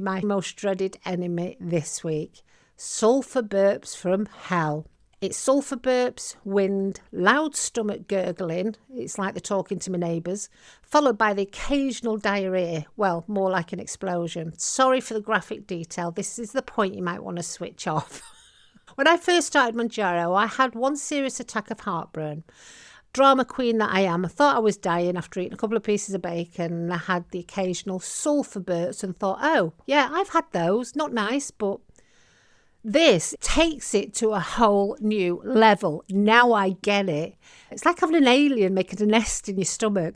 My most dreaded enemy this week. Sulfur burps from hell. It's sulfur burps, wind, loud stomach gurgling, it's like they're talking to my neighbours, followed by the occasional diarrhoea, well, more like an explosion. Sorry for the graphic detail, this is the point you might want to switch off. When I first started Mounjaro, I had one serious attack of heartburn. Drama queen that I am, I thought I was dying after eating a couple of pieces of bacon. I had the occasional sulfur bursts and thought, oh, yeah, I've had those. Not nice, but this takes it to a whole new level. Now I get it. It's like having an alien making a nest in your stomach.